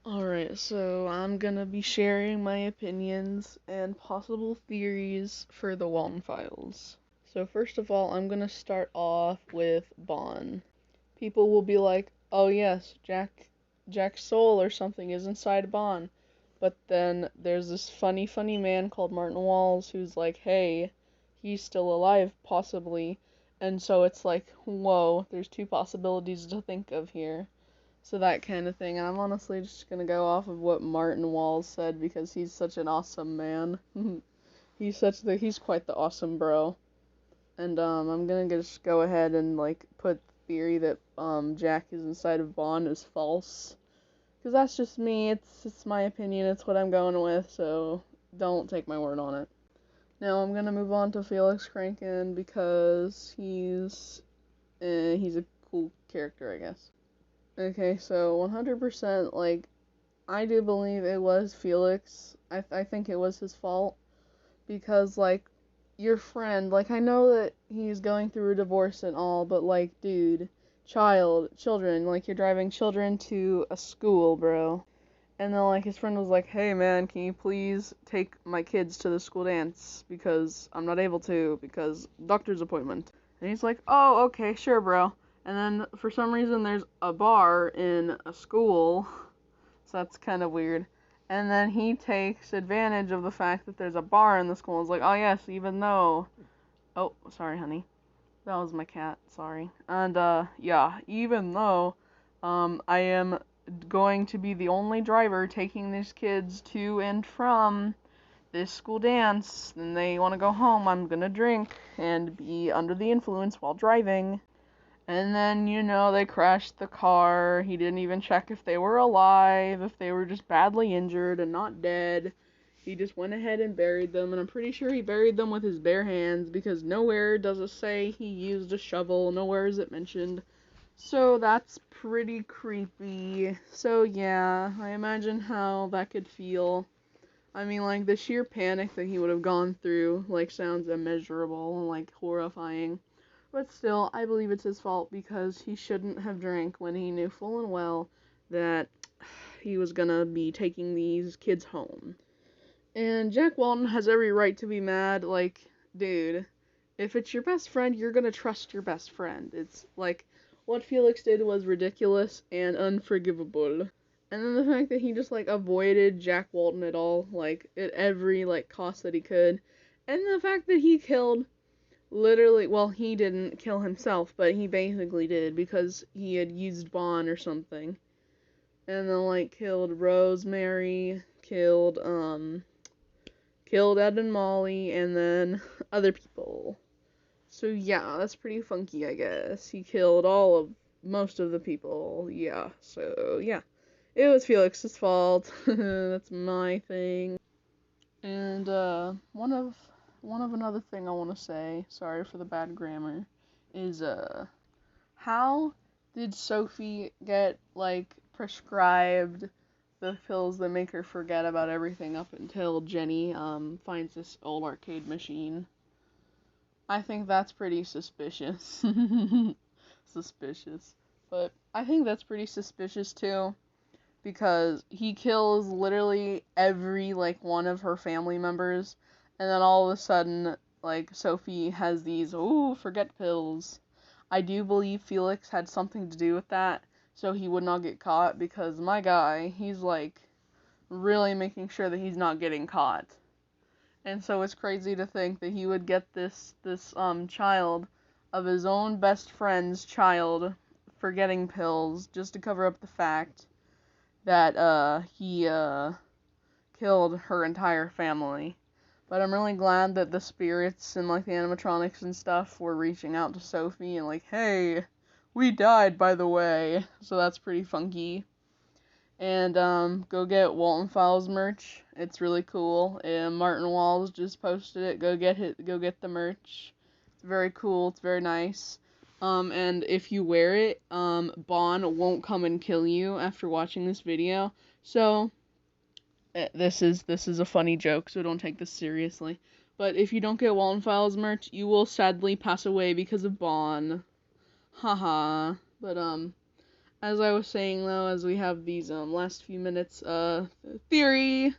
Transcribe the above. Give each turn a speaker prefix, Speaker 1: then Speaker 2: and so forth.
Speaker 1: Alright, so I'm gonna be sharing my opinions and possible theories for the Walten Files. So first of all, I'm gonna start off with Bond. People will be like, oh yes, Jack's soul or something is inside Bond. But then there's this funny man called Martin Walls who's like, hey, he's still alive, possibly. And so it's like, whoa, there's two possibilities to think of here. So that kind of thing. And I'm honestly just gonna go off of what Martin Walls said because he's such an awesome man. He's quite the awesome bro. And I'm gonna just go ahead and like put theory that Jack is inside of Bond is false. Cause that's just me. It's my opinion. It's what I'm going with. So don't take my word on it. Now I'm gonna move on to Felix Kranken because he's a cool character, I guess. Okay, so 100%, like, I do believe it was Felix. I think it was his fault. Because, like, your friend, like, I know that he's going through a divorce and all, but, like, dude, children, like, you're driving children to a school, bro. And then, like, his friend was like, hey, man, can you please take my kids to the school dance? Because I'm not able to, because doctor's appointment. And he's like, oh, okay, sure, bro. And then, for some reason, there's a bar in a school, so that's kind of weird. And then he takes advantage of the fact that there's a bar in the school and is like, oh, yes, even though... Oh, sorry, honey. That was my cat, sorry. And, yeah, even though, I am going to be the only driver taking these kids to and from this school dance, and they want to go home, I'm gonna drink and be under the influence while driving. And then, they crashed the car. He didn't even check if they were alive, if they were just badly injured and not dead. He just went ahead and buried them, and I'm pretty sure he buried them with his bare hands because nowhere does it say he used a shovel, nowhere is it mentioned. So that's pretty creepy. So yeah, I imagine how that could feel. I mean, like, the sheer panic that he would have gone through, like, sounds immeasurable and, like, horrifying. But still, I believe it's his fault because he shouldn't have drank when he knew full and well that he was gonna be taking these kids home. And Jack Walton has every right to be mad, like, dude, if it's your best friend, you're gonna trust your best friend. It's, like, what Felix did was ridiculous and unforgivable. And then the fact that he just, like, avoided Jack Walton at all, like, at every, like, cost that he could. And the fact that he killed, literally, well, he didn't kill himself, but he basically did, because he had used Bond or something. And then, like, killed Rosemary, killed Ed and Molly, and then other people. So, yeah, that's pretty funky, I guess. He killed most of the people, yeah, so, yeah. It was Felix's fault. That's my thing. And one of another thing I want to say, sorry for the bad grammar, is how did Sophie get like prescribed the pills that make her forget about everything up until Jenny finds this old arcade machine? I think that's pretty suspicious. Suspicious. But I think that's pretty suspicious too, because he kills literally every, like, one of her family members, and then all of a sudden, like, Sophie has these, ooh, forget pills. I do believe Felix had something to do with that, so he would not get caught, because my guy, he's, like, really making sure that he's not getting caught. And so it's crazy to think that he would get this child of his own best friend's child forgetting pills just to cover up the fact that he killed her entire family. But I'm really glad that the spirits and, like, the animatronics and stuff were reaching out to Sophie and, like, hey, we died, by the way. So that's pretty funky. And go get Walten Files merch. It's really cool. And Martin Walls just posted it. Go get the merch. It's very cool. It's very nice. And if you wear it, Bond won't come and kill you after watching this video. So, this is a funny joke, so don't take this seriously. But if you don't get Walten Files merch, you will sadly pass away because of Bond. Haha. But, as I was saying though, as we have these last few minutes, theory